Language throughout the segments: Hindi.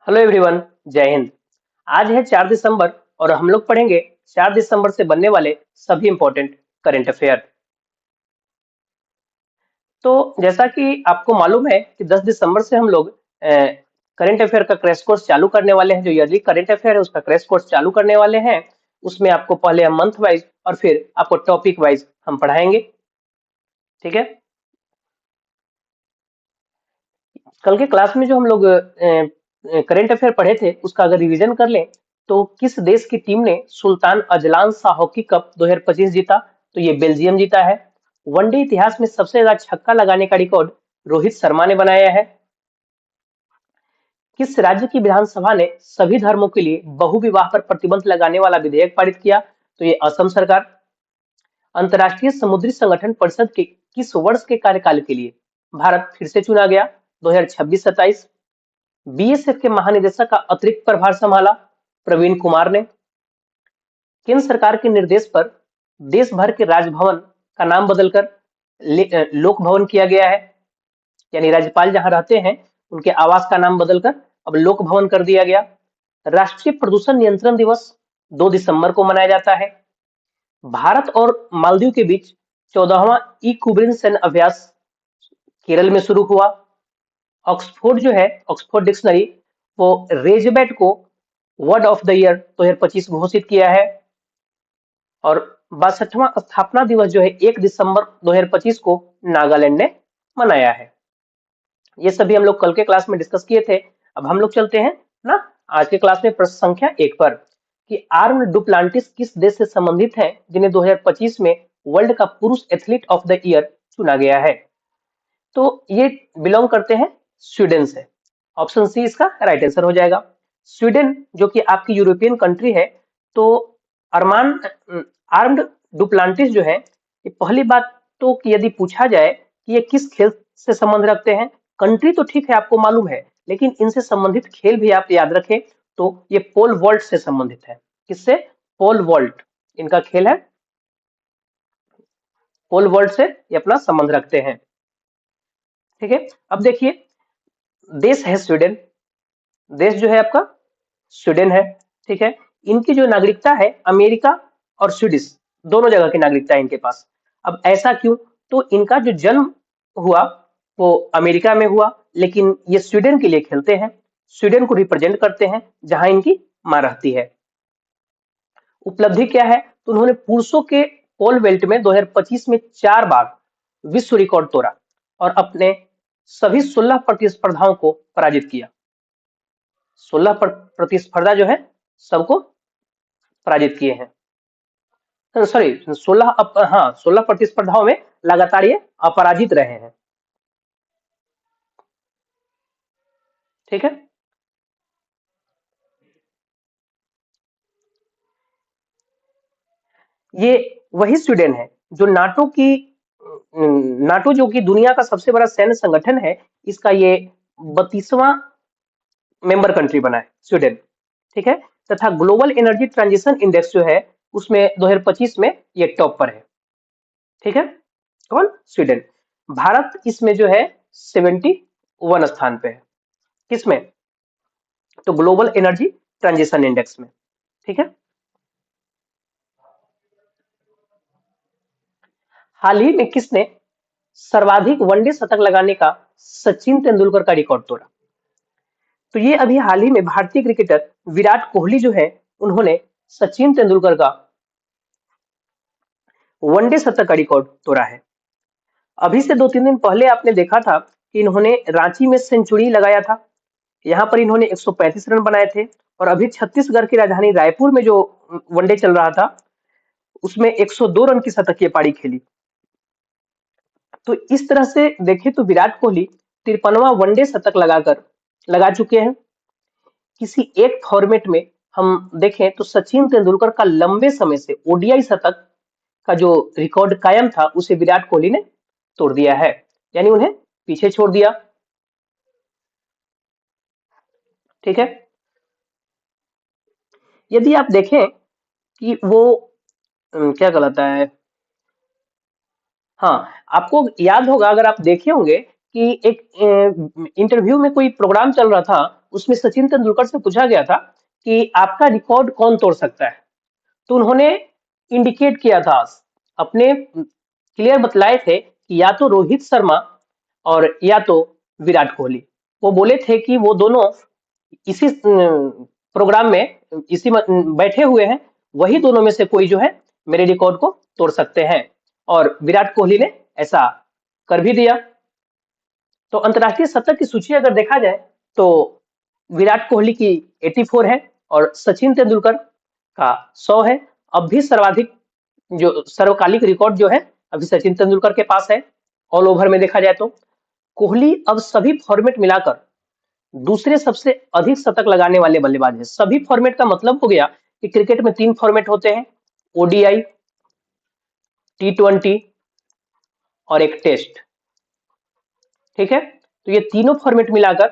Hello everyone. जय हिंद। आज है 4 दिसंबर और हम लोग पढ़ेंगे 4 दिसंबर से बनने वाले सभी इंपॉर्टेंट करंट अफेयर। तो जैसा कि आपको मालूम है कि 10 दिसंबर से हम लोग करंट अफेयर का क्रैश कोर्स चालू करने वाले हैं। जो ईयरली करंट अफेयर है उसका क्रैश कोर्स चालू करने वाले हैं। उसमें आपको पहले हम मंथ वाइज और फिर आपको टॉपिक वाइज हम पढ़ाएंगे। ठीक है। कल के क्लास में जो हम लोग करंट अफेयर पढ़े थे उसका अगर रिवीजन कर लें तो किस देश की टीम ने Sultan Azlan Shah hockey cup 2025 जीता? तो ये बेल्जियम जीता है। वनडे इतिहास में सबसे ज्यादा छक्का लगाने का रिकॉर्ड रोहित शर्मा ने बनाया है। किस राज्य की विधानसभा ने सभी धर्मों के लिए बहुविवाह पर प्रतिबंध लगाने वाला विधेयक पारित किया? तो ये असम सरकार। अंतर्राष्ट्रीय समुद्री संगठन परिषद के किस वर्ष के कार्यकाल के लिए भारत फिर से चुना गया? 2026-27। बीएसएफ के महानिदेशक का अतिरिक्त प्रभार संभाला प्रवीण कुमार ने। केंद्र सरकार के निर्देश पर देश भर के राजभवन का नाम बदलकर लोक भवन किया गया है। यानी राज्यपाल जहां रहते हैं उनके आवास का नाम बदलकर अब लोक भवन कर दिया गया। राष्ट्रीय प्रदूषण नियंत्रण दिवस 2 दिसंबर को मनाया जाता है। भारत और मालदीव के बीच 14वां ई-कुबरिन सैन्य अभ्यास केरल में शुरू हुआ। ऑक्सफोर्ड जो है, ऑक्सफोर्ड डिक्शनरी, वो रेजबैट को वर्ड ऑफ द ईयर 2025 घोषित किया है। और 62वां स्थापना दिवस जो है 1 दिसंबर 2025 को नागालैंड ने मनाया है। ये सभी हम लोग कल के क्लास में डिस्कस किए थे। अब हम लोग चलते हैं ना आज के क्लास में प्रश्न संख्या 1 पर कि आर्म्ड डुप्लांटिस किस देश से संबंधित है जिन्हें 2025 में वर्ल्ड का पुरुष एथलीट ऑफ द ईयर चुना गया है? तो ये बिलोंग करते हैं स्वीडन से। ऑप्शन सी इसका राइट आंसर हो जाएगा। स्वीडन जो कि आपकी यूरोपियन कंट्री है। तो अरमान आर्म्ड डुप्लांटिस जो है, ये पहली बात तो कि यदि पूछा जाए कि ये किस खेल से संबंध रखते हैं, कंट्री तो ठीक है आपको मालूम है, लेकिन इनसे संबंधित खेल भी आप याद रखें तो ये पोल वॉल्ट से संबंधित है। किससे? पोल वॉल्ट इनका खेल है। पोल वॉल्ट से ये अपना संबंध रखते हैं। ठीक है। अब देखिए, देश है स्वीडन। देश जो है आपका स्वीडन है। ठीक है। इनकी जो नागरिकता है अमेरिका और स्वीडिश दोनों जगह की नागरिकता है इनके पास। अब ऐसा क्यों? तो इनका जो जन्म हुआ वो अमेरिका में हुआ, लेकिन ये स्वीडन के लिए खेलते हैं, स्वीडन को रिप्रेजेंट करते हैं जहां इनकी मां रहती है। उपलब्धि क्या है? तो उन्होंने पुरुषों के पोल वेल्ट में 2025 में 4 बार विश्व रिकॉर्ड तोड़ा और अपने सभी 16 प्रतिस्पर्धाओं को पराजित किया। 16 प्रतिस्पर्धा जो है सबको पराजित किए हैं। सॉरी, 16 प्रतिस्पर्धाओं में लगातार ये अपराजित रहे हैं। ठीक है। ये वही स्वीडन है जो नाटो जो कि दुनिया का सबसे बड़ा सैन्य संगठन है, इसका ये 32वां मेंबर कंट्री बना है स्वीडन। ठीक है। तथा ग्लोबल एनर्जी ट्रांजिशन इंडेक्स जो है उसमें 2025 में ये टॉप पर है। ठीक है। कौन? स्वीडन। भारत इसमें जो है 71 स्थान पे है। किसमें? तो ग्लोबल एनर्जी ट्रांजिशन इंडेक्स में। ठीक है। हाल ही में किसने सर्वाधिक वनडे शतक लगाने का सचिन तेंदुलकर का रिकॉर्ड तोड़ा? तो ये अभी हाल ही में भारतीय क्रिकेटर विराट कोहली जो है उन्होंने सचिन तेंदुलकर का वनडे शतक का रिकॉर्ड तोड़ा है। अभी से 2-3 दिन पहले आपने देखा था कि इन्होंने रांची में सेंचुरी लगाया था। यहाँ पर इन्होंने 135 रन बनाए थे। और अभी छत्तीसगढ़ की राजधानी रायपुर में जो वनडे चल रहा था उसमें 102 रन की शतकीय पारी खेली। तो इस तरह से देखें तो विराट कोहली 53वां वनडे शतक लगा चुके हैं। किसी एक फॉर्मेट में हम देखें तो सचिन तेंदुलकर का लंबे समय से ओडीआई शतक का जो रिकॉर्ड कायम था उसे विराट कोहली ने तोड़ दिया है, यानी उन्हें पीछे छोड़ दिया। ठीक है। यदि आप देखें कि वो क्या कहलाता है, हाँ, आपको याद होगा अगर आप देखे होंगे कि एक इंटरव्यू में कोई प्रोग्राम चल रहा था उसमें सचिन तेंदुलकर से पूछा गया था कि आपका रिकॉर्ड कौन तोड़ सकता है। तो उन्होंने इंडिकेट किया था, अपने क्लियर बतलाए थे कि या तो रोहित शर्मा और या तो विराट कोहली। वो बोले थे कि वो दोनों इसी प्रोग्राम में बैठे हुए हैं, वही दोनों में से कोई जो है मेरे रिकॉर्ड को तोड़ सकते हैं। और विराट कोहली ने ऐसा कर भी दिया। तो अंतर्राष्ट्रीय शतक की सूची अगर देखा जाए तो विराट कोहली की 84 है और सचिन तेंदुलकर का 100 है। अब भी सर्वाधिक जो सर्वकालिक रिकॉर्ड जो है अभी सचिन तेंदुलकर के पास है। ऑल ओवर में देखा जाए तो कोहली अब सभी फॉर्मेट मिलाकर दूसरे सबसे अधिक शतक लगाने वाले बल्लेबाज है। सभी फॉर्मेट का मतलब हो गया कि क्रिकेट में 3 फॉर्मेट होते हैं, ओडीआई, टी20 और एक टेस्ट। ठीक है, तो ये तीनों फॉर्मेट मिलाकर,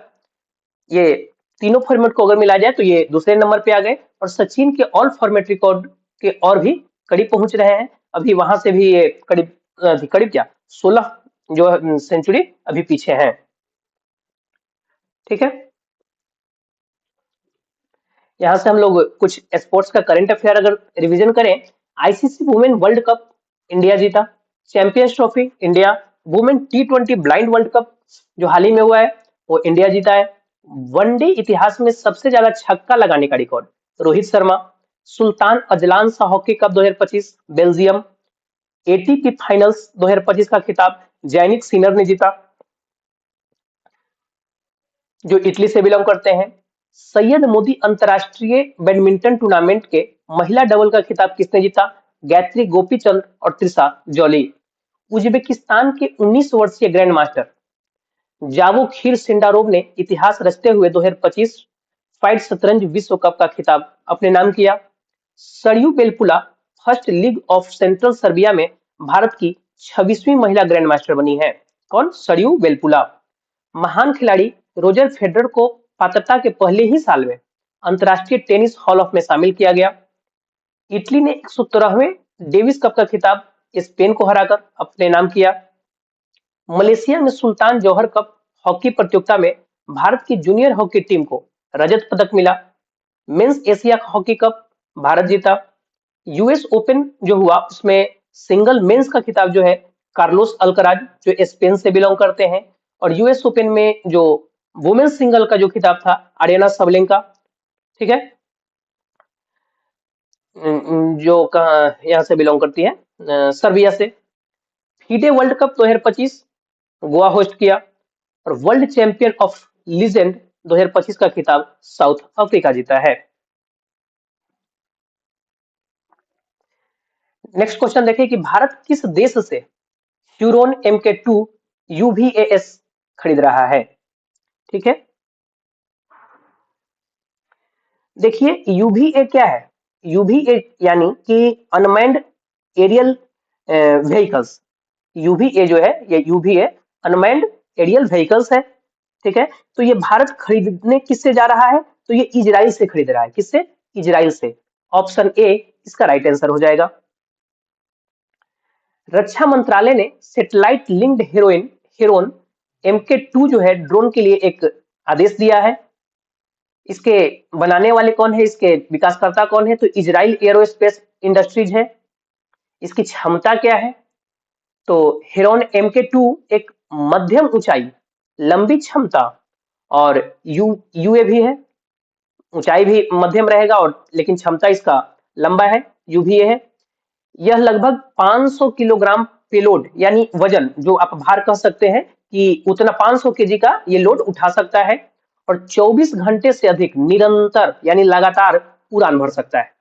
ये तीनों फॉर्मेट को अगर मिला जाए तो ये दूसरे नंबर पे आ गए और सचिन के ऑल फॉर्मेट रिकॉर्ड के और भी करीब पहुंच रहे हैं। अभी वहां से भी ये करीब करीब क्या 16 जो सेंचुरी अभी पीछे हैं। ठीक है, यहाँ से हम लोग कुछ स्पोर्ट्स का करंट अफेयर अगर रिवीजन करें, ICC women world cup India जीता, चैंपियंस ट्रॉफी इंडिया, वुमेन टी20 ब्लाइंड वर्ल्ड कप जो हाल ही में हुआ है वो इंडिया जीता है। वनडे इतिहास में सबसे ज्यादा छक्का लगाने का record Rohit Sharma, Sultan Azlan Shah hockey cup 2025 Belgium, ATP finals 2025 का खिताब जैनिक सिनर ने जीता जो इटली से बिलोंग करते हैं। सैयद मोदी अंतरराष्ट्रीय बैडमिंटन टूर्नामेंट के महिला डबल का खिताब किसने जीता? गायत्री गोपीचंद और त्रिशा जॉली। उज्बेकिस्तान के 19 वर्षीय ग्रैंड मास्टर जावो खीर सिंडारोव ने इतिहास रचते हुए 2025 फाइड शतरंज विश्व कप का खिताब अपने नाम किया। Sarayu Belpula first league of central Serbia में भारत की 26वीं महिला ग्रैंड मास्टर बनी है। कौन? सरयू बेलपुला। महान खिलाड़ी रोजर फेडरर को पात्रता के पहले ही साल में अंतरराष्ट्रीय टेनिस हॉल ऑफ में शामिल किया गया। इटली ने 117वें डेविस कप का खिताब स्पेन को हराकर अपने नाम किया। मलेशिया में सुल्तान जौहर कप हॉकी प्रतियोगिता में भारत की जूनियर हॉकी टीम को रजत पदक मिला। Men's Asia hockey cup Bharat जीता। यूएस ओपन जो हुआ उसमें सिंगल मेंस का खिताब जो है कार्लोस अल्कराज जो स्पेन से बिलोंग करते हैं, और यूएस ओपन में जो वुमेन्स सिंगल का जो खिताब था आर्यना सबलेंका। ठीक है, जो कहा यहाँ से बिलोंग करती है सर्बिया से। FIDE world cup 2025 Goa host किया और वर्ल्ड चैंपियन ऑफ लीजेंड 2025 का खिताब साउथ अफ्रीका जीता है। नेक्स्ट क्वेश्चन देखिए कि भारत किस देश से ह्यूरोन MK2 UVAS खरीद रहा है? ठीक है, देखिए यूवीए क्या है? यूवीए यानी कि अनमैन्ड एरियल व्हीकल्स। यूवीए जो है ये यूवीए अनमैन्ड एरियल व्हीकल्स है। ठीक है, तो ये भारत खरीदने किससे जा रहा है? तो ये इजराइल से खरीद रहा है। किससे? इजराइल से। ऑप्शन ए इसका राइट आंसर हो जाएगा। रक्षा मंत्रालय ने सैटेलाइट लिंक्ड हेरोन MK2 जो है ड्रोन के लिए एक आदेश दिया है। इसके बनाने वाले कौन है, इसके विकासकर्ता कौन है? तो इजराइल एरोस्पेस इंडस्ट्रीज है। इसकी क्षमता क्या है? तो हेरोन MK2 एक मध्यम ऊंचाई, लंबी क्षमता और यूएवी है। ऊंचाई भी मध्यम रहेगा और लेकिन क्षमता इसका लंबा है, यूवीए है। यह लगभग 500 किलोग्राम पेलोड यानी वजन, जो आप भार कह सकते हैं कि उतना 500 केजी का ये लोड उठा सकता है और 24 घंटे से अधिक निरंतर यानी लगातार उड़ान भर सकता है।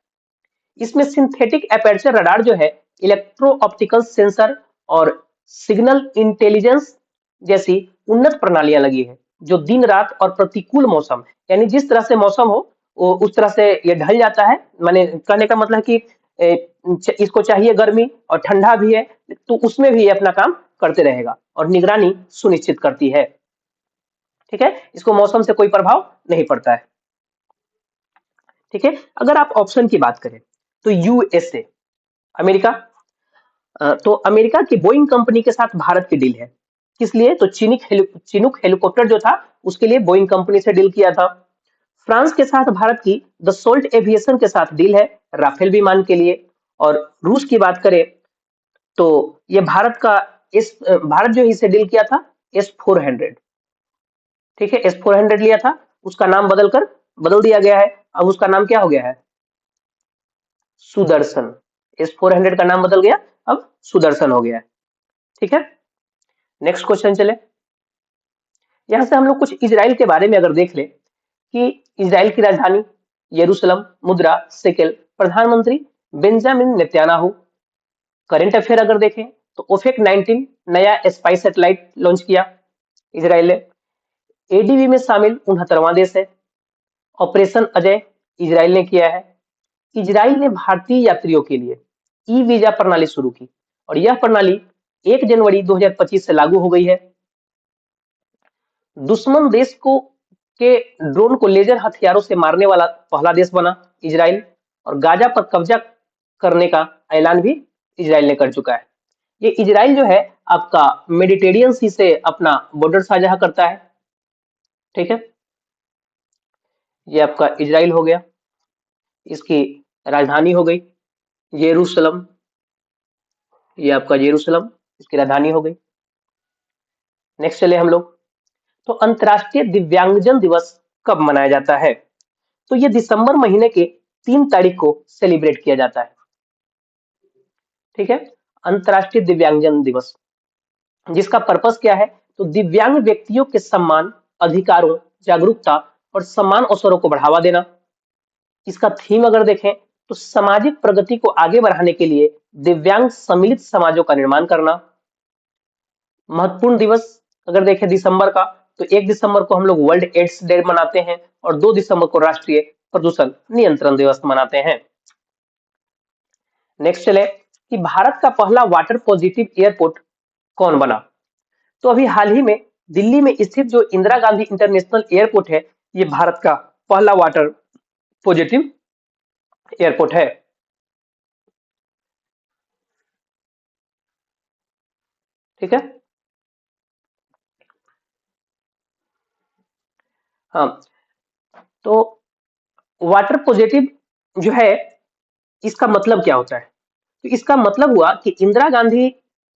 इसमें सिंथेटिक एपर्चर रडार जो है, इलेक्ट्रो ऑप्टिकल सेंसर और सिग्नल इंटेलिजेंस जैसी उन्नत प्रणालियां लगी है जो दिन रात और प्रतिकूल मौसम यानी जिस तरह से मौसम हो उस तरह से ये ढल जाता है। माने कहने का मतलब कि इसको चाहिए गर्मी और ठंडा भी है तो उसमें भी ये अपना काम करते रहेगा और निगरानी सुनिश्चित करती है। ठीक है, इसको मौसम से कोई प्रभाव नहीं पड़ता है। ठीक है, अगर आप ऑप्शन की बात करें तो यूएसए अमेरिका, तो अमेरिका की बोइंग कंपनी के साथ भारत की डील है। किस लिए? तो चिनूक हेलीकॉप्टर जो था उसके लिए बोइंग कंपनी से डील किया था। फ्रांस के साथ भारत की दसोल्ट एविएशन के साथ डील है राफेल विमान के लिए। और रूस की बात करें तो ये भारत जो इससे डील किया था S-400। ठीक है, S-400 लिया था, उसका नाम बदल दिया गया है। अब उसका नाम क्या हो गया है? सुदर्शन। S-400 का नाम बदल गया, अब सुदर्शन हो गया है। ठीक है, नेक्स्ट क्वेश्चन चले। यहां से हम लोग कुछ इजराइल के बारे में अगर देख ले कि इजराइल की राजधानी यरूशलेम, मुद्रा शेकेल, प्रधानमंत्री बेंजामिन नेतन्याहू। करंट अफेयर अगर देखें तो ओफेक 19 नया स्पाइस सैटेलाइट लॉन्च किया इजराइल ने। एडीबी में शामिल 69वां देश है। ऑपरेशन अजय इजराइल ने किया है। इजराइल ने भारतीय यात्रियों के लिए ई वीजा प्रणाली शुरू की और यह प्रणाली 1 जनवरी 2025 से लागू हो गई है। दुश्मन देश को के ड्रोन को लेजर हथियारों से मारने वाला पहला देश बना इजराइल। और गाजा पर कब्जा करने का ऐलान भी इजराइल ने कर चुका है। ये इजराइल जो है आपका मेडिटेरियन सी से अपना बॉर्डर साझा करता है। ठीक है, ये आपका इजराइल हो गया। इसकी राजधानी हो गई यरूशलेम। ये आपका यरूशलेम इसकी राजधानी हो गई। नेक्स्ट चले हम लोग। तो अंतर्राष्ट्रीय दिव्यांगजन दिवस कब मनाया जाता है? तो ये दिसंबर महीने के 3 तारीख को सेलिब्रेट किया जाता है। ठीक है, अंतर्राष्ट्रीय दिव्यांगजन दिवस, जिसका पर्पस क्या है? तो दिव्यांग व्यक्तियों के सम्मान, अधिकारों, जागरूकता और समान अवसरों को बढ़ावा देना। इसका थीम अगर देखें तो सामाजिक प्रगति को आगे बढ़ाने के लिए दिव्यांग सम्मिलित समाजों का निर्माण करना। महत्वपूर्ण दिवस अगर देखें दिसंबर का, तो 1 दिसंबर को हम लोग वर्ल्ड एड्स डे मनाते हैं और 2 दिसंबर को राष्ट्रीय प्रदूषण नियंत्रण दिवस मनाते हैं। नेक्स्ट चले कि भारत का पहला वाटर पॉजिटिव एयरपोर्ट कौन बना? तो अभी हाल ही में दिल्ली में स्थित जो इंदिरा गांधी इंटरनेशनल एयरपोर्ट है, ये भारत का पहला वाटर पॉजिटिव एयरपोर्ट है। ठीक है, हाँ, तो वाटर पॉजिटिव जो है इसका मतलब क्या होता है? तो इसका मतलब हुआ कि इंदिरा गांधी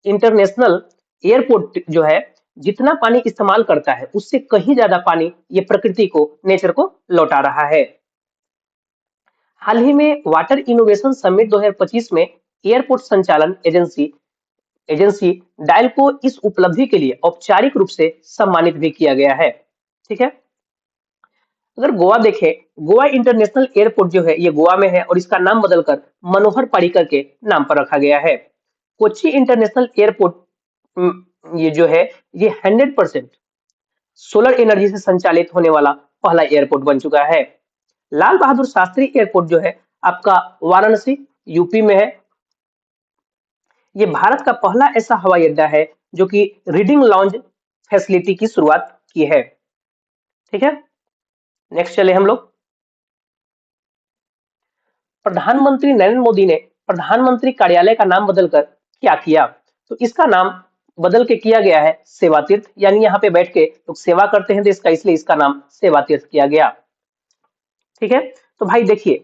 इंटरनेशनल एयरपोर्ट जो है जितना पानी इस्तेमाल करता है उससे कहीं ज्यादा पानी ये प्रकृति को, नेचर को लौटा रहा है। हाल ही में वाटर इनोवेशन समिट 2025 में एयरपोर्ट संचालन एजेंसी एजेंसी डायल को इस उपलब्धि के लिए औपचारिक रूप से सम्मानित भी किया गया है। ठीक है, अगर गोवा देखें, गोवा इंटरनेशनल एयरपोर्ट जो है ये गोवा में है और इसका नाम बदलकर मनोहर पर्रिकर के नाम पर रखा गया है। कोच्चि इंटरनेशनल एयरपोर्ट ये जो है ये 100% सोलर एनर्जी से संचालित होने वाला पहला एयरपोर्ट बन चुका है। लाल बहादुर शास्त्री एयरपोर्ट जो है आपका वाराणसी यूपी में है। ये भारत का पहला ऐसा हवाई अड्डा है जो कि रीडिंग लॉन्ज फैसिलिटी की शुरुआत की है। ठीक है, नेक्स्ट चले हम लोग। प्रधानमंत्री नरेंद्र मोदी ने प्रधानमंत्री कार्यालय का नाम बदलकर क्या किया? तो इसका नाम बदल के किया गया है सेवा तीर्थ, यानी यहाँ पे बैठ के लोग सेवा करते हैं देश का, इसलिए इसका नाम सेवा तीर्थ किया गया। ठीक है, तो भाई देखिए,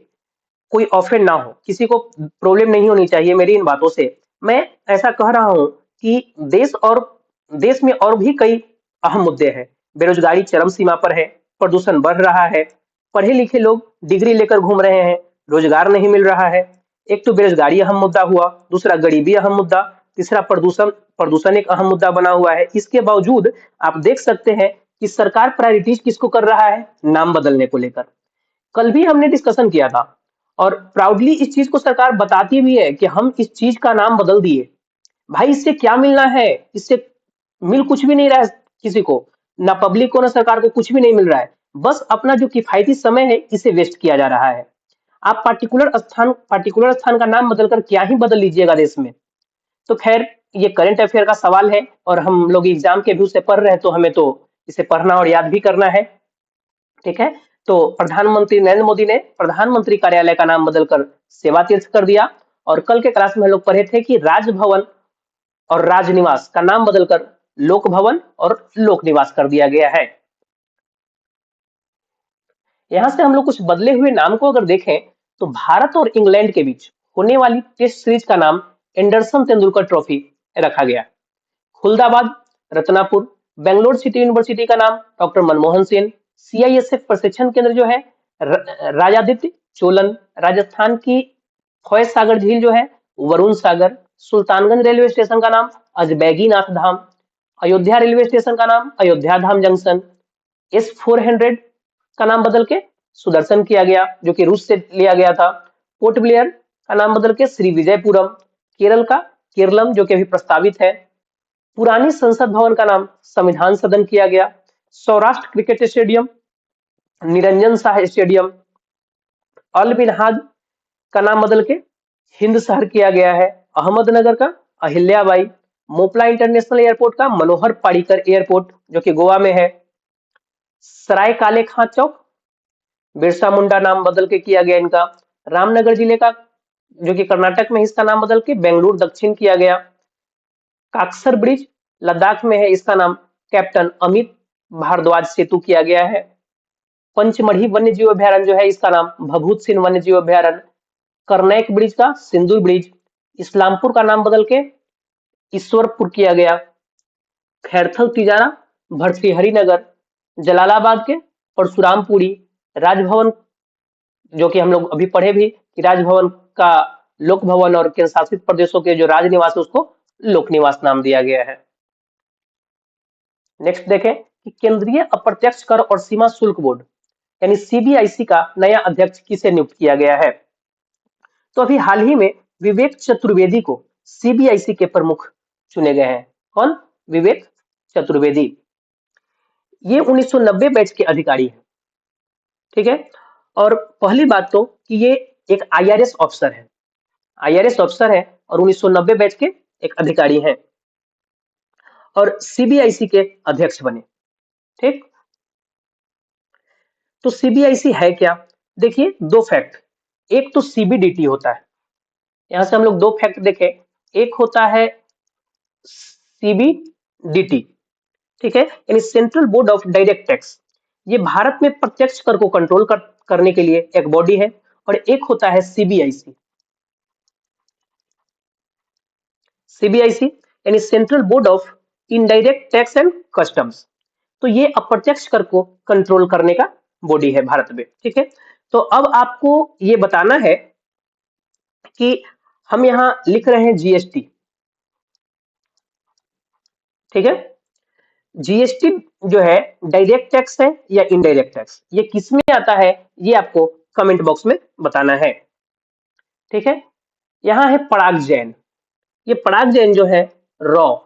कोई ऑफेंड ना हो, किसी को प्रॉब्लम नहीं होनी चाहिए मेरी इन बातों से। मैं ऐसा कह रहा हूं कि देश में और भी कई अहम मुद्दे हैं। बेरोजगारी चरम सीमा पर है, प्रदूषण बढ़ रहा है, पढ़े लिखे लोग डिग्री लेकर घूम रहे हैं, रोजगार नहीं मिल रहा है। एक तो बेरोजगारी अहम मुद्दा हुआ, दूसरा गरीबी अहम मुद्दा, तीसरा प्रदूषण प्रदूषण एक अहम मुद्दा बना हुआ है। इसके बावजूद आप देख सकते हैं कि सरकार प्रायोरिटीज किसको कर रहा है? नाम बदलने को लेकर। कल भी हमने डिस्कशन किया था और प्राउडली इस चीज को सरकार बताती भी है कि हम इस चीज का नाम बदल दिए। भाई इससे क्या मिलना है? इससे मिल कुछ भी नहीं रहा है किसी को, ना पब्लिक को ना सरकार को, कुछ भी नहीं मिल रहा है। बस अपना जो किफायती समय है इसे वेस्ट किया जा रहा है। आप पार्टिकुलर स्थान का नाम बदलकर क्या ही बदल लीजिएगा देश में। तो खैर, ये करंट अफेयर का सवाल है और हम लोग एग्जाम के व्यू से पढ़ रहे हैं, तो हमें तो इसे पढ़ना और याद भी करना है। ठीक है, तो प्रधानमंत्री नरेंद्र मोदी ने प्रधानमंत्री कार्यालय का नाम बदलकर सेवा तीर्थ कर दिया। और कल के क्लास में हम लोग पढ़े थे कि राजभवन और राजनिवास का नाम बदलकर लोक भवन और लोक निवास कर दिया गया है। यहाँ से हम लोग कुछ बदले हुए नाम को अगर देखें तो भारत और इंग्लैंड के बीच होने वाली टेस्ट सीरीज का नाम एंडरसन तेंदुलकर ट्रॉफी रखा गया। खुलदाबाद, रत्नापुर, बेंगलोर सिटी यूनिवर्सिटी का नाम डॉक्टर मनमोहन सिंह, सीआईएसएफ प्रशिक्षण केंद्र जो है राजादित्य चोलन, राजस्थान की फौज सागर झील जो है वरुण सागर, सुल्तानगंज रेलवे स्टेशन का नाम अजबैगी नाथ धाम, अयोध्या रेलवे स्टेशन का नाम अयोध्या धाम जंक्शन, S-400 का नाम बदल के सुदर्शन किया गया जो कि रूस से लिया गया था, पोर्ट ब्लेयर का नाम बदल के श्री विजयपुरम, केरल का केरलम जो कि अभी प्रस्तावित है, पुरानी संसद भवन का नाम संविधान सदन किया गया, Saurashtra cricket stadium Niranjan Shah stadium, अल बिनहाद का नाम बदल के हिंद शहर किया गया है, अहमदनगर का अहिल्याबाई, मोपला इंटरनेशनल एयरपोर्ट का मनोहर पारिकर एयरपोर्ट जो कि गोवा में है, सराय काले खां चौक बिरसा मुंडा नाम बदल के किया गया इनका, रामनगर जिले का जो कि कर्नाटक में इसका नाम बदल के बेंगलुरु दक्षिण किया गया, काकसर ब्रिज लद्दाख में है इसका नाम कैप्टन अमित भारद्वाज सेतु किया गया है, पंचमढ़ी वन्य जीव अभ्यारण्य जो है इसका नाम भभूत सिंह वन्य जीव अभ्यारण्य, करनैक ब्रिज का सिंदूर ब्रिज, इस्लामपुर का नाम बदल के ईश्वरपुर किया गया, खैरथल तिजारा भर्तृहरि नगर, जलालाबाद के परशुरामपुरी, राजभवन जो कि हम लोग अभी पढ़े भी कि राजभवन का लोक भवन और केंद्र शासित प्रदेशों के जो राजनिवास है उसको लोक निवास नाम दिया गया है। नेक्स्ट देखें कि केंद्रीय अप्रत्यक्ष कर और सीमा शुल्क बोर्ड यानी सीबीआईसी का नया अध्यक्ष किसे नियुक्त किया गया है? तो अभी हाल ही में विवेक चतुर्वेदी को सीबीआईसी के प्रमुख चुने गए हैं। कौन? विवेक चतुर्वेदी। ये 1990 बैच के अधिकारी हैं, ठीक है। और पहली बात तो कि ये एक आईआरएस ऑफिसर है, आईआरएस ऑफिसर है और 1990 बैच के एक अधिकारी हैं और सीबीआईसी के अध्यक्ष बने, ठीक। तो सीबीआईसी है क्या? देखिए दो फैक्ट, एक तो सीबीडीटी होता है, यहां से हम लोग दो फैक्ट देखें, एक होता है सीबीडीटी, ठीक है, यानी central board of direct tax, ये भारत में प्रत्यक्ष कर को कंट्रोल करने के लिए एक बॉडी है, और एक होता है सीबीआईसी, सीबीआईसी यानी central board of indirect tax and customs, तो ये अप्रत्यक्ष कर को कंट्रोल करने का बॉडी है भारत में, ठीक है। तो अब आपको ये बताना है कि हम यहां लिख रहे हैं जीएसटी, ठीक है। जीएसटी जो है डायरेक्ट टैक्स है या इनडायरेक्ट टैक्स, ये किसमें आता है ये आपको कमेंट बॉक्स में बताना है, ठीक है। यहां है पराग जैन, ये पराग जैन जो है रॉ,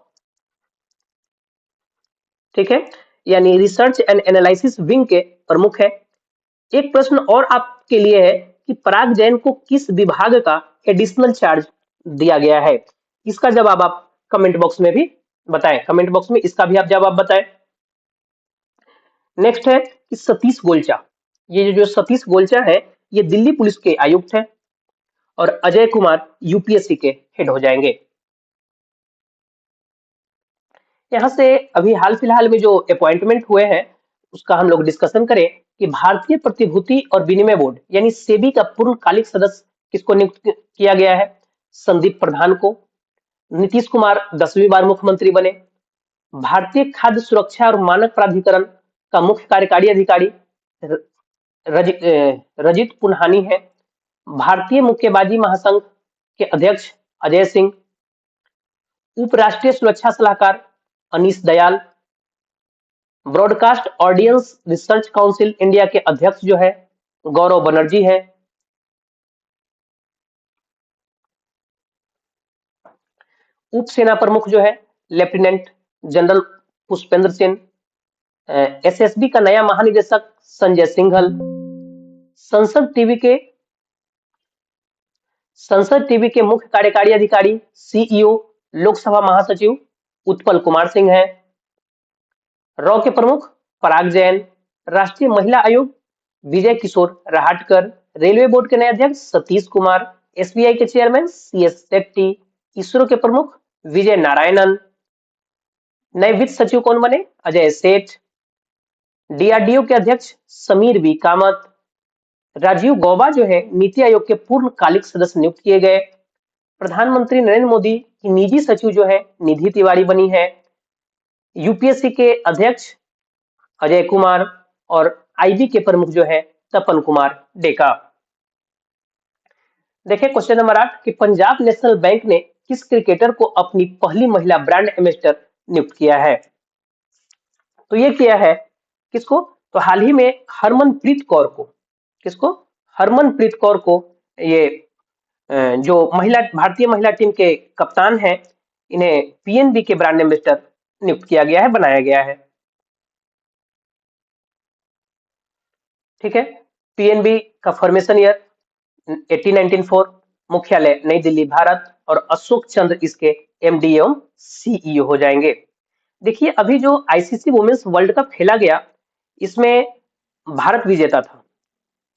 ठीक है, यानी रिसर्च एंड एनालिसिस विंग के प्रमुख है। एक प्रश्न और आपके लिए है कि पराग जैन को किस विभाग का एडिशनल चार्ज दिया गया है? इसका जवाब आप कमेंट बॉक्स में भी बताएं, कमेंट बॉक्स में इसका भी आप जवाब बताएं। नेक्स्ट है कि सतीश गोलचा, ये जो सतीश गोलचा है ये दिल्ली पुलिस के आयुक्त है और अजय कुमार यूपीएससी के हेड हो जाएंगे। यहाँ से अभी हाल फिलहाल में जो अपॉइंटमेंट हुए हैं उसका हम लोग डिस्कशन करें कि भारतीय प्रतिभूति और विनिमय बोर्ड यानी सेबी का पूर्णकालिक सदस्य किसको नियुक्त किया गया है? संदीप प्रधान को। नीतीश कुमार 10वीं बार मुख्यमंत्री बने। भारतीय खाद्य सुरक्षा और मानक प्राधिकरण का मुख्य कार्यकारी अधिकारी रजित पुन्हानी है। भारतीय मुक्केबाजी महासंघ के अध्यक्ष अजय सिंह। उपराष्ट्रीय सुरक्षा सलाहकार Anish Dayal. Broadcast audience research council India के अध्यक्ष जो है गौरव बनर्जी है। उप सेना प्रमुख जो है lieutenant general Pushpendra Singh. SSB का नया महानिदेशक संजय सिंघल। संसद टीवी के मुख्य कार्यकारी अधिकारी सीईओ लोकसभा महासचिव उत्पल कुमार सिंह है। रॉ के प्रमुख पराग जैन। राष्ट्रीय महिला आयोग विजय किशोर रहाटकर। रेलवे बोर्ड के नए अध्यक्ष सतीश कुमार। एसबीआई के चेयरमैन सीएस शेट्टी। इसरो के प्रमुख विजय नारायणन। नए वित्त सचिव कौन बने? अजय सेठ। डीआरडीओ के अध्यक्ष समीर वी कामत। राजीव गौबा जो है नीति आयोग के पूर्णकालिक सदस्य नियुक्त किए गए। प्रधानमंत्री नरेंद्र मोदी की निजी सचिव जो है निधि तिवारी बनी है। यूपीएससी के अध्यक्ष अजय कुमार और आईबी के प्रमुख जो है तपन कुमार डेका। देखिए क्वेश्चन नंबर 8 कि पंजाब नेशनल बैंक ने किस क्रिकेटर को अपनी पहली महिला ब्रांड एम्बेसडर नियुक्त किया है? तो ये किया है किसको? तो हाल ही में हरमनप्रीत कौर को। किसको? हरमनप्रीत कौर को। ये जो महिला भारतीय महिला टीम के कप्तान हैं, इन्हें पीएनबी के ब्रांड एम्बेसडर नियुक्त किया गया है, बनाया गया है। ठीक है। पीएनबी का फॉर्मेशन ईयर 1894, मुख्यालय नई दिल्ली भारत, और अशोक चंद्र इसके एमडी एवं सीईओ हो जाएंगे। देखिए अभी जो आईसीसी वुमेन्स वर्ल्ड कप खेला गया, इसमें भारत विजेता था।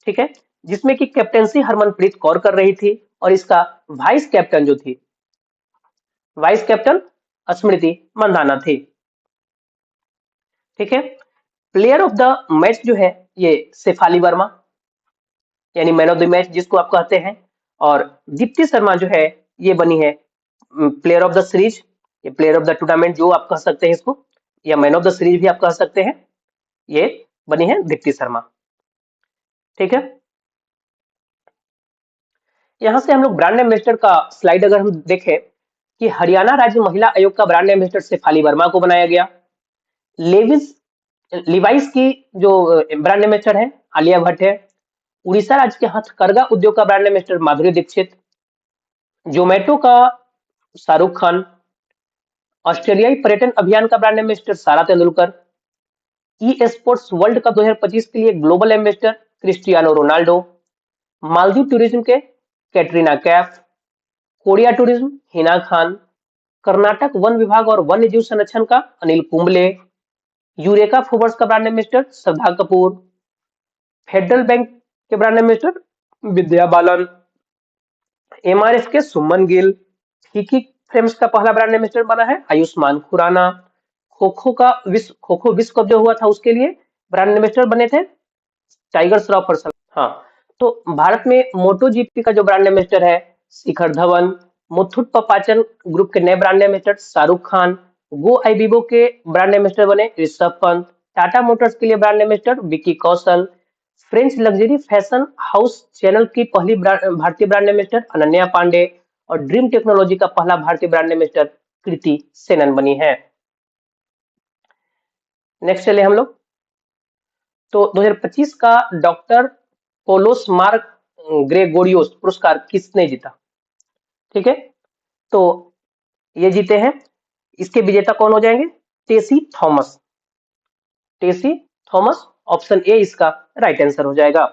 ठीक है, जिसमें कि कैप्टेंसी हरमनप्रीत कौर कर रही थी और इसका वाइस कैप्टन जो थी, वाइस कैप्टन स्मृति मंदाना थी। ठीक है। प्लेयर ऑफ द मैच जो है ये शेफाली वर्मा, यानी मैन ऑफ द मैच जिसको आप कहते हैं, और दीप्ति शर्मा जो है ये बनी है प्लेयर ऑफ द सीरीज, ये प्लेयर ऑफ द टूर्नामेंट जो आप कह सकते हैं इसको, या मैन ऑफ द सीरीज भी आप कह सकते हैं, ये बनी है दीप्ति शर्मा। ठीक है। यहां से हम लोग ब्रांड एम्बेसडर का स्लाइड अगर हम देखें कि हरियाणा राज्य महिला आयोग का ब्रांड एम्बेसडर शेफाली वर्मा को बनाया गया। लेविस लिवाइस की जो ब्रांड एम्बेसडर है आलिया भट्ट है। उड़ीसा राज्य के हथकरघा उद्योग का ब्रांड एम्बेसडर माधुरी दीक्षित। जोमेटो का शाहरुख खान। ऑस्ट्रेलियाई पर्यटन अभियान का brand ambassador Sara Tendulkar. E sports world cup 2025 के लिए global ambassador Cristiano Ronaldo. Maldives tourism के Katrina Kaif. Korea tourism Hina Khan. Karnataka वन विभाग और वन्य जीव संरक्षण का अनिल कुंबले। यूरेका फूवर्स का brand ambassador Shraddha Kapoor. Federal bank के brand ambassador Vidya Balan. MRF के सुमन गिल। फीकी फ्रेम्स का पहला ब्रांड एम्बेसडर बना है आयुष्मान खुराना। खो खो विश्व कप जो हुआ था उसके लिए ब्रांड एम्बेसडर बने थे टाइगर श्रॉफ और हाँ। तो भारत में मोटो जीपी का जो ब्रांड एम्बेसडर है शिखर धवन। मुथुट पपाचन ग्रुप के नए ब्रांड एम्बेसडर शाहरुख खान। गो आईबीबो के ब्रांड एम्बेसडर बने ऋषभ पंत। टाटा मोटर्स के लिए brand ambassador Vicky Kaushal. French luxury fashion house Chanel की पहली भारतीय ब्रांड एम्बेसडर अनन्या पांडे। और ड्रीम टेक्नोलॉजी का पहला भारतीय ब्रांड एम्बेसडर कृति सेनन बनी है। नेक्स्ट चले हम लोग। तो 2025 का डॉक्टर पोलोस मार्क ग्रेगोरियोस पुरस्कार किसने जीता? ठीक है, तो ये जीते हैं, इसके विजेता कौन हो जाएंगे? टेसी थॉमस। टेसी थॉमस, ऑप्शन ए इसका राइट आंसर हो जाएगा।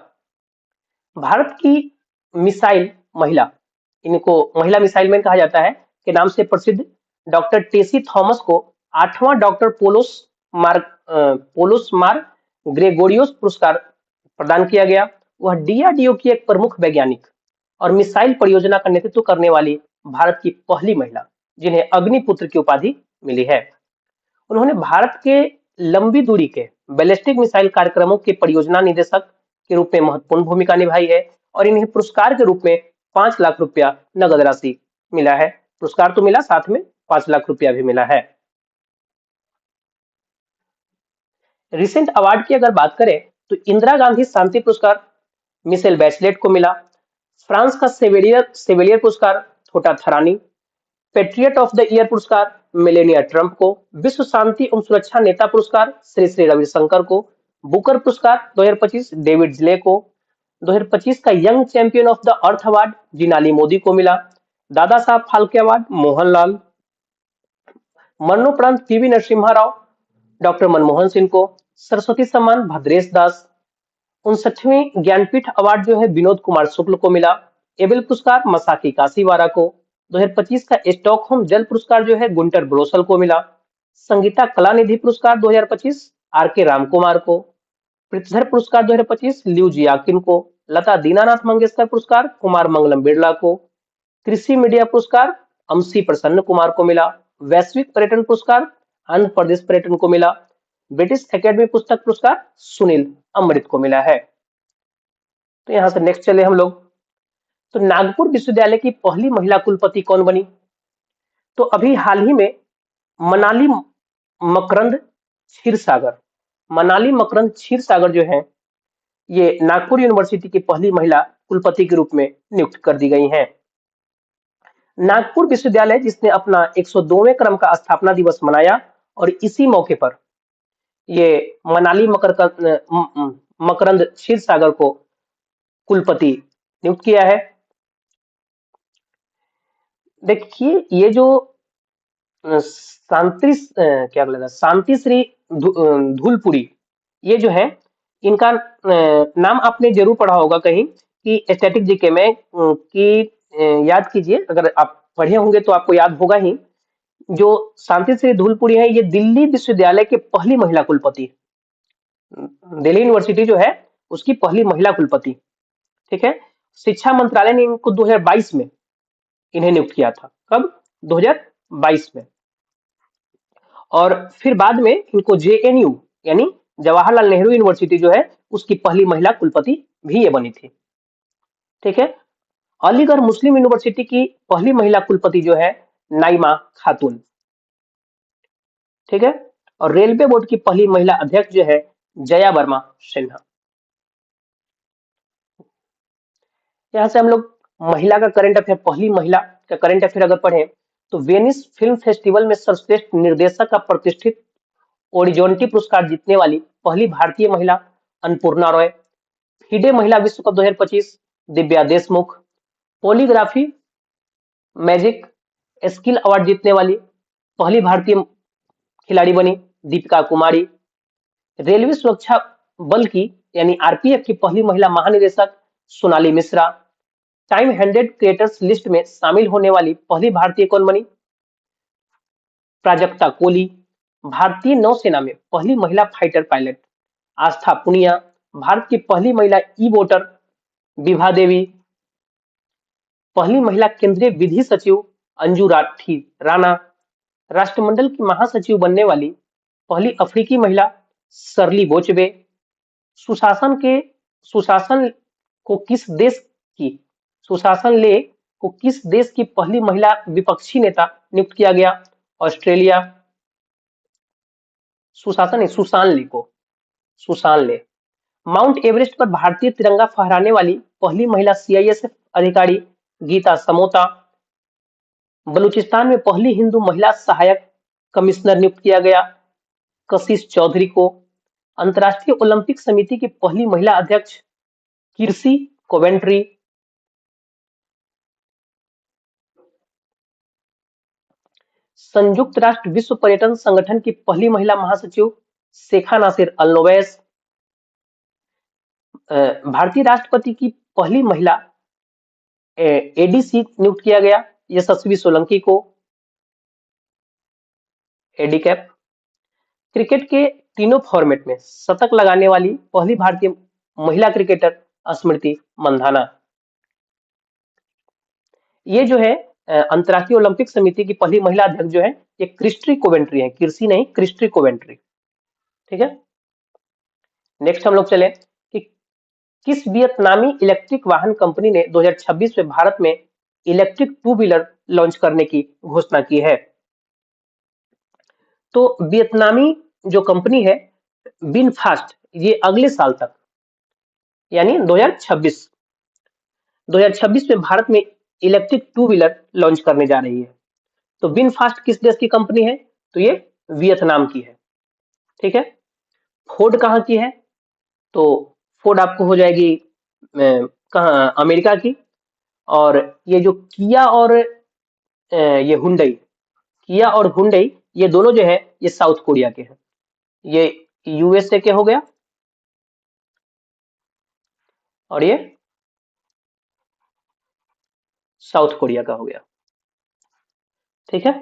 भारत की मिसाइल महिला, इनको महिला मिसाइल मैन कहा जाता है, के नाम से प्रसिद्ध डॉक्टर टेसी थॉमस को 8वां डॉक्टर पोलोस मार ग्रेगोरियोस पुरस्कार प्रदान किया गया। वह डीआरडीओ की एक प्रमुख वैज्ञानिक और मिसाइल परियोजना का नेतृत्व करने वाली भारत की पहली महिला जिन्हें अग्निपुत्र की उपाधि मिली है। उन्होंने भारत के लंबी दूरी के बैलिस्टिक मिसाइल कार्यक्रमों के परियोजना निदेशक के रूप में महत्वपूर्ण भूमिका निभाई है और इन्हें पुरस्कार के रूप में 5 लाख रुपया नगद राशि मिला है। पुरस्कार तो मिला, साथ में 5 लाख रुपया भी मिला है। रिसेंट अवार्ड की अगर बात करें तो इंदिरा गांधी शांति पुरस्कार मिशेल बैचलेट को मिला। फ्रांस का सेवेलियर पुरस्कार Thotta Tharani. Patriot of the year पुरस्कार मेलेनिया ट्रंप को। विश्व शांति एवं सुरक्षा नेता पुरस्कार श्री श्री रविशंकर को। बुकर पुरस्कार 2025 डेविड जिले को। 2025 का young champion of the earth award Jinali Modi को मिला। दादा साहब फाल्के अवार्ड मोहनलाल। मरणोपरांत पीवी नरसिम्हा राव डॉक्टर मनमोहन सिंह को। सरस्वती सम्मान भद्रेश दास। 59वीं ज्ञानपीठ अवार्ड जो है विनोद कुमार शुक्ल को मिला। एबेल पुरस्कार मसाकी काशीवारा को। 2025 का स्टॉकहोम जल पुरस्कार जो है गुंटर ब्रोसल को मिला। संगीता कला निधि पुरस्कार 2025 आर के रामकुमार को। पृथ्वी पुरस्कार 2025 लियू जियाकिन को। लता दीनानाथ मंगेशकर पुरस्कार कुमार मंगलम बिरला को। कृषि मीडिया पुरस्कार अमसी प्रसन्न कुमार को मिला। वैश्विक पर्यटन पुरस्कार आंध्र प्रदेश पर्यटन को मिला। ब्रिटिश एकेडमी पुस्तक पुरस्कार सुनील अमृत को मिला है। तो यहाँ से नेक्स्ट चले हम लोग। तो नागपुर विश्वविद्यालय की पहली महिला कुलपति कौन बनी? तो अभी हाल ही में मनाली मकरंद क्षीरसागर, मनाली मकरंद क्षीरसागर जो है, ये नागपुर यूनिवर्सिटी की पहली महिला कुलपति के रूप में नियुक्त कर दी गई हैं। नागपुर विश्वविद्यालय जिसने अपना 102वें क्रम का स्थापना दिवस मनाया, और इसी मौके पर ये मनाली मकरंद क्षीरसागर को कुलपति नियुक्त किया है। देखिए ये जो क्या बोला था, शांति श्री धूलपुरी, ये जो है इनका नाम आपने जरूर पढ़ा होगा कहीं कि स्टैटिक जीके में कि याद कीजिए, अगर आप पढ़े होंगे तो आपको याद होगा ही। जो शांति श्री धूलपुरी है, ये दिल्ली विश्वविद्यालय के पहली महिला कुलपति, दिल्ली यूनिवर्सिटी जो है उसकी पहली महिला कुलपति। ठीक है, शिक्षा मंत्रालय ने इनको 2022 में इन्हें नियुक्त किया था। कब? 2022 में। और फिर बाद में इनको जेएनयू यानी जवाहरलाल नेहरू यूनिवर्सिटी जो है उसकी पहली महिला कुलपति भी ये बनी थी। ठीक है, अलीगढ़ मुस्लिम यूनिवर्सिटी की पहली महिला कुलपति जो है नाइमा खातून। ठीक है, और रेलवे बोर्ड की पहली महिला अध्यक्ष जो है जया वर्मा सिन्हा। यहाँ से हम लोग महिला का करंट अफेयर, पहली महिला का करंट अफेयर अगर पढ़ें तो वेनिस फिल्म फेस्टिवल में सर्वश्रेष्ठ निर्देशक का प्रतिष्ठित ओरिजोंटी पुरस्कार जीतने वाली पहली भारतीय महिला अन्नपूर्णा रॉय। फिडे महिला विश्व cup 2025 Divya Deshmukh. Polygraphy magic skill award जीतने वाली पहली भारतीय खिलाड़ी बनी दीपिका कुमारी। रेलवे सुरक्षा बल की यानी आरपीएफ की पहली महिला महानिदेशक Sonali Mishra. Time 100 creators list में शामिल होने वाली पहली भारतीय कौन बनी? प्राजक्ता कोली। भारतीय नौसेना में पहली महिला फाइटर पायलट आस्था पुनिया। भारत की पहली महिला ई वोटर विभा देवी। पहली महिला केंद्रीय विधि सचिव अंजू राठी राणा। राष्ट्रमंडल की महासचिव बनने वाली पहली अफ्रीकी महिला सरली बोचबे। सुशासन के सुशासन को किस देश की सुशासन ले को किस देश की पहली महिला विपक्षी नेता नियुक्त किया गया? ऑस्ट्रेलिया। सुशासन ले। माउंट एवरेस्ट पर भारतीय तिरंगा फहराने वाली पहली महिला सीआईएसएफ अधिकारी गीता समोता। बलूचिस्तान में पहली हिंदू महिला सहायक कमिश्नर नियुक्त किया गया कशिश चौधरी को। अंतर्राष्ट्रीय ओलंपिक समिति की पहली महिला अध्यक्ष किर्सी कोवेंट्री। संयुक्त राष्ट्र विश्व पर्यटन संगठन की पहली महिला महासचिव शेखा नासिर अल-नोवैस। भारतीय राष्ट्रपति की पहली महिला एडीसी नियुक्त किया गया यशस्वी सोलंकी को, एडी कैप। क्रिकेट के तीनों फॉर्मेट में शतक लगाने वाली पहली भारतीय महिला क्रिकेटर स्मृति मंधाना। ये जो है अंतर्राष्ट्रीय ओलंपिक समिति की पहली महिला अध्यक्ष जो है ये क्रिस्टी कोवेंट्री है, किर्सी नहीं, क्रिस्टी कोवेंट्री। ठीक है, नेक्स्ट हम लोग चले कि किस वियतनामी इलेक्ट्रिक वाहन कंपनी ने 2026 में भारत में इलेक्ट्रिक टू व्हीलर लॉन्च करने की घोषणा की है? तो वियतनामी जो कंपनी है विनफास्ट, ये अगले साल तक यानी 2026 में भारत में इलेक्ट्रिक टू व्हीलर लॉन्च करने जा रही है। तो विनफास्ट किस देश की कंपनी है? तो ये वियतनाम की है। ठीक है, फोर्ड कहाँ की है? तो फोर्ड आपको हो जाएगी कहाँ, अमेरिका की। और ये जो किया और ये हुंडई, किया और हुंडई ये दोनों जो है ये साउथ कोरिया के हैं। ये यूएसए के हो गया और ये साउथ कोरिया का हो गया। ठीक है,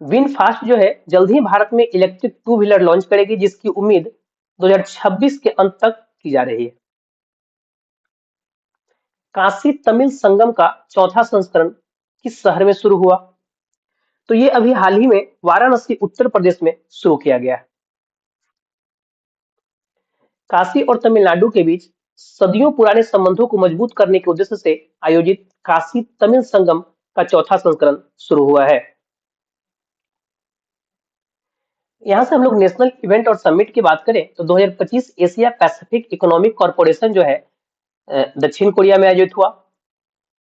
विनफास्ट जो है जल्द ही भारत में इलेक्ट्रिक टू व्हीलर लॉन्च करेगी जिसकी उम्मीद 2026 के अंत तक की जा रही है। काशी तमिल संगम का चौथा संस्करण किस शहर में शुरू हुआ? तो ये अभी हाल ही में वाराणसी उत्तर प्रदेश में शुरू किया गया है। काशी और तमिलनाडु के बीच सदियों पुराने संबंधों को मजबूत करने के उद्देश्य से आयोजित काशी तमिल संगम का चौथा संस्करण शुरू हुआ है। यहाँ से हम लोग नेशनल इवेंट और समिट की बात करें तो 2025 एशिया पैसिफिक इकोनॉमिक कॉरपोरेशन जो है दक्षिण कोरिया में आयोजित हुआ।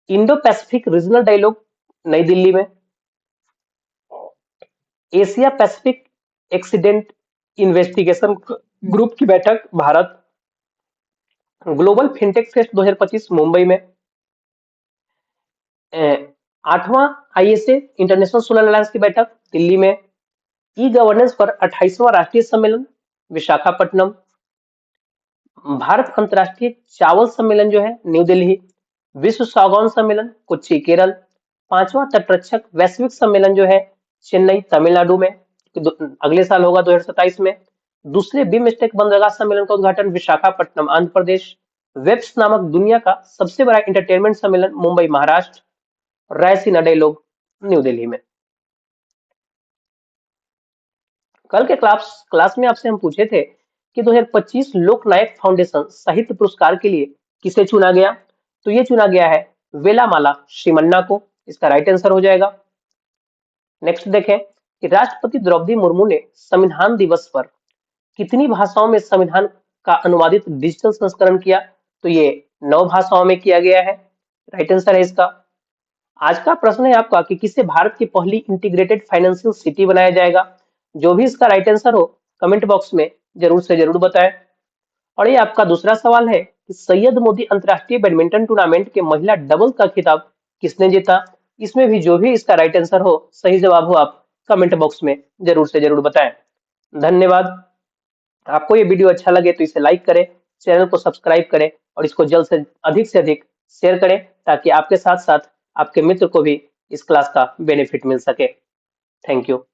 इंडो पैसिफिक रीजनल डायलॉग नई दिल्ली में। Asia Pacific accident investigation group की बैठक Bharat. Global fintech fest 2025 Mumbai में। 8वां आईएसए इंटरनेशनल सोलर अलायंस की बैठक दिल्ली में। ई गवर्नेंस पर 28वां राष्ट्रीय सम्मेलन विशाखापट्टनम। भारत अंतर्राष्ट्रीय चावल सम्मेलन जो है न्यू दिल्ली। विश्व सागौन सम्मेलन कोच्चि केरल। 5वां तटरक्षक वैश्विक सम्मेलन जो है चेन्नई तमिलनाडु में, अगले साल होगा 2027 में। दूसरे बिमस्टेक बंदरगाह सम्मेलन का उद्घाटन विशाखापट्टनम आंध्र प्रदेश। वेब्स नामक दुनिया का सबसे बड़ा इंटरटेनमेंट सम्मेलन मुंबई महाराष्ट्र। रायसीना डायलॉग न्यू दिल्ली में। कल के क्लास में आपसे हम पूछे थे कि 2025 लोकनायक फाउंडेशन साहित्य पुरस्कार के लिए किसे चुना गया, तो ये चुना गया है वेलामाला श्रीमन्ना को। इसका राइट आंसर हो जाएगा। नेक्स्ट देखें कि राष्ट्रपति द्रौपदी मुर्मू ने संविधान दिवस पर कितनी भाषाओं में संविधान का अनुवादित डिजिटल संस्करण किया, तो ये 9 भाषाओं में किया गया है। राइट आंसर है इसका। आज का प्रश्न है आपका कि किसे भारत की पहली इंटीग्रेटेड फाइनेंशियल सिटी बनाया जाएगा। जो भी इसका राइट आंसर हो कमेंट बॉक्स में जरूर से जरूर बताएं। और ये आपका दूसरा सवाल है कि सैयद मोदी अंतरराष्ट्रीय बैडमिंटन टूर्नामेंट के महिला डबल का खिताब किसने जीता। इसमें भी जो भी इसका राइट आंसर हो, सही जवाब हो, आप कमेंट बॉक्स में जरूर से जरूर बताएं। धन्यवाद। आपको ये वीडियो अच्छा लगे तो इसे लाइक करें, चैनल को सब्सक्राइब करें और इसको जल्द से अधिक शेयर करें ताकि आपके साथ साथ आपके मित्र को भी इस क्लास का बेनिफिट मिल सके। Thank you.